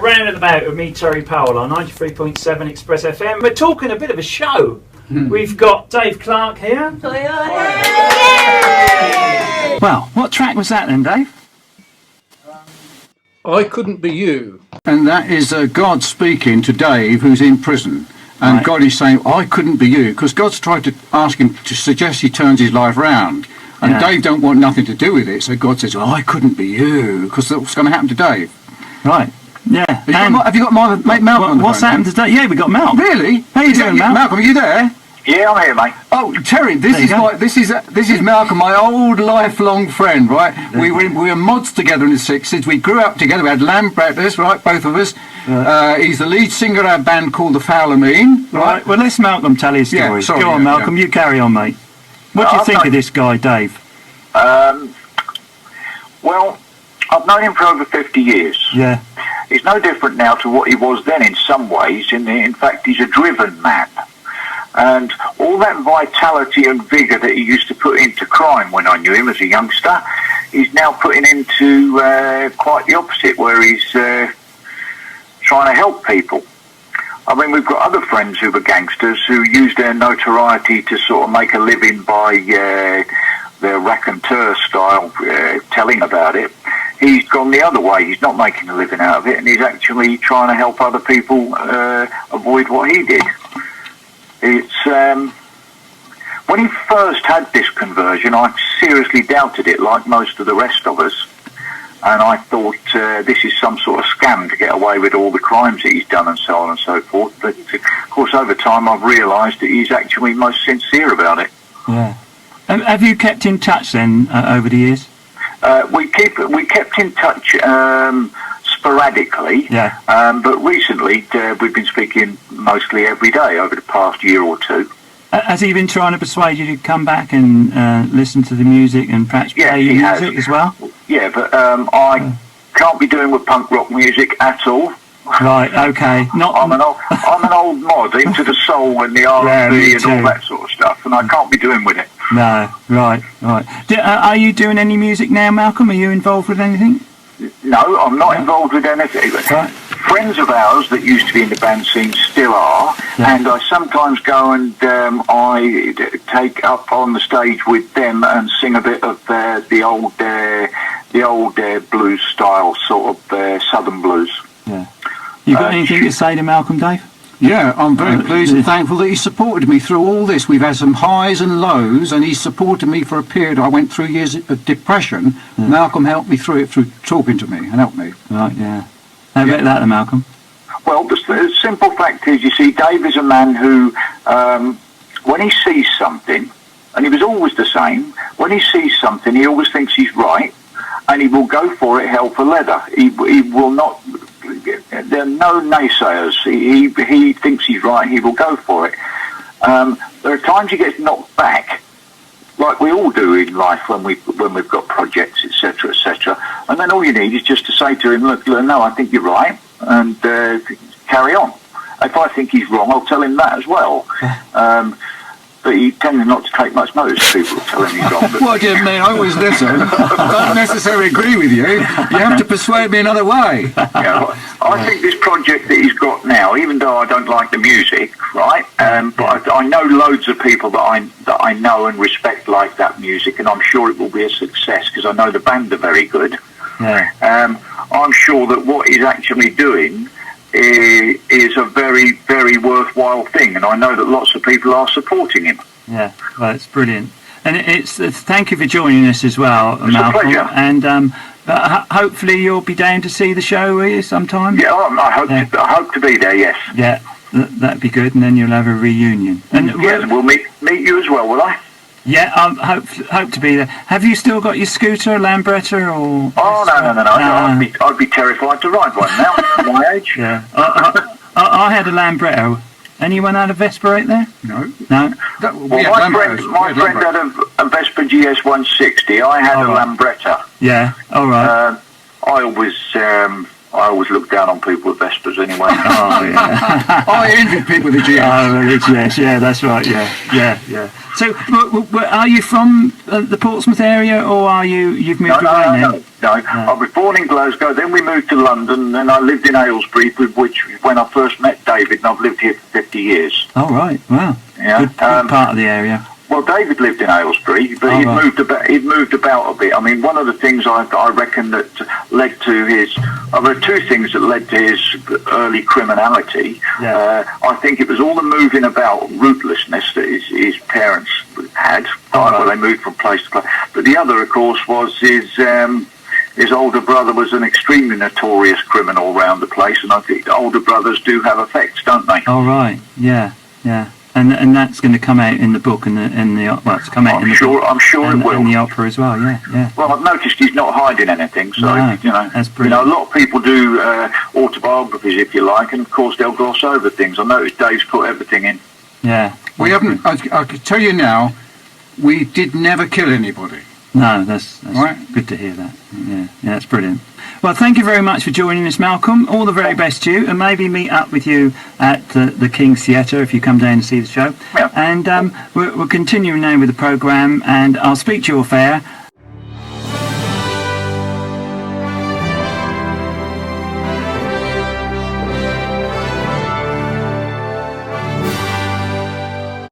Roundabout with me, Terry Powell, on 93.7 Express FM. We're talking a bit of a show. We've got Dave Clark here. Well, what track was that then, Dave? I Couldn't Be You. And that is God speaking to Dave, who's in prison. And right. God is saying, I couldn't be you, because God's tried to ask him to suggest he turns his life round. And Dave don't want nothing to do with it, so God says, I couldn't be you, because that's what's going to happen to Dave. Right. Yeah. Have you got my mate Malcolm on the what's phone, happened today? Yeah, we got Malcolm. Really? How you doing, Malcolm? Malcolm, are you there? Yeah, I'm here, mate. Oh, Terry, this is Malcolm, my old lifelong friend, right? We were mods together in the 60s. We grew up together. We had Lambretters, right, both of us. He's the lead singer of our band called the Foul Mean. Right. Well, let's Malcolm tell his story. Yeah, sorry, Go on, Malcolm. You carry on, mate. What do you think of this guy, Dave? Well, I've known him for over 50 years. Yeah. He's no different now to what he was then in some ways. In fact, he's a driven man. And all that vitality and vigour that he used to put into crime when I knew him as a youngster, he's now putting into quite the opposite, where he's trying to help people. I mean, we've got other friends who were gangsters who used their notoriety to sort of make a living by their raconteur style telling about it. He's gone the other way. He's not making a living out of it, and he's actually trying to help other people avoid what he did. It's when he first had this conversion, I seriously doubted it, like most of the rest of us, and I thought this is some sort of scam to get away with all the crimes that he's done and so on and so forth. But of course, over time, I've realised that he's actually most sincere about it. Yeah. Have you kept in touch then over the years? We kept in touch sporadically, but recently we've been speaking mostly every day over the past year or two. Has he been trying to persuade you to come back and listen to the music and perhaps play your music as well? Yeah, but I can't be doing with punk rock music at all. Right, okay. I'm an old mod into the soul and the R&B and all that sort of stuff, and I can't be doing with it. No, right. Are you doing any music now, Malcolm? Are you involved with anything? No, I'm not involved with anything. Right. Friends of ours that used to be in the band scene still are, and I sometimes go and I take up on the stage with them and sing a bit of the old blues style, sort of southern blues. Yeah. You got anything to say to Malcolm, Dave? Yeah, I'm very pleased and thankful that he supported me through all this. We've had some highs and lows, and he supported me for a period. I went through years of depression. Yeah. Malcolm helped me through it through talking to me and helped me. Right, yeah. How about that then, Malcolm? Well, the simple fact is, you see, Dave is a man who, when he sees something, and he was always the same, when he sees something, he always thinks he's right, and he will go for it hell for leather. He will not... There are no naysayers. He thinks he's right. He will go for it. There are times he gets knocked back, like we all do in life when we've got projects, etc., etc. And then all you need is just to say to him, "Look, no, I think you're right," and carry on. If I think he's wrong, I'll tell him that as well. But he tends not to take much notice of people telling he's wrong. What do you mean? I always listen. I don't necessarily agree with you. You have to persuade me another way. I think this project that he's got now, even though I don't like the music, right? But I know loads of people that I know and respect like that music, and I'm sure it will be a success because I know the band are very good. Yeah. I'm sure that what he's actually doing is a very, very worthwhile thing, and I know that lots of people are supporting him. Yeah, well, it's brilliant, and it's thank you for joining us as well, Malcolm. It's a pleasure. And hopefully you'll be down to see the show, will you, sometime? Yeah, I hope to be there. Yes. Yeah, that'd be good, and then you'll have a reunion. And we'll meet you as well, will I? Yeah, hope to be there. Have you still got your scooter, Lambretta, or? Oh no! I'd be terrified to ride one now at my age. Yeah, I had a Lambretta. Anyone had a Vespa right there? No. No. My friend had a Vespa GS 160. I had a Lambretta. Yeah. All right. I always I always look down on people with Vespas anyway. Oh, yeah. I envy people with the GS. Oh, the GS, yeah, that's right, yeah. So, are you from the Portsmouth area, or you've moved away now? No. I was born in Glasgow, then we moved to London, then I lived in Aylesbury, which when I first met David, and I've lived here for 50 years. Oh, right, wow. Yeah. Good part of the area. Well, David lived in Aylesbury, but he'd moved about a bit. I mean, one of the things I reckon that led to his, there were two things that led to his early criminality. Yeah. I think it was all the moving about, rootlessness that his parents had, where they moved from place to place. But the other, of course, was his older brother was an extremely notorious criminal around the place, and I think older brothers do have effects, don't they? Oh, right, yeah. And that's going to come out in the book and it's come out in the book. I'm sure it will. And the opera as well, yeah. Well, I've noticed he's not hiding anything, so that's brilliant. a lot of people do autobiographies, if you like, and of course they'll gloss over things. I noticed Dave's put everything in. Yeah. We haven't. I could tell you now, we did never kill anybody. No, that's right. Good to hear that. Yeah, that's brilliant. Well, thank you very much for joining us, Malcolm. All the very best to you, and maybe meet up with you at the King's Theatre if you come down to see the show. Yeah. And we're continuing now with the programme, and I'll speak to you off air,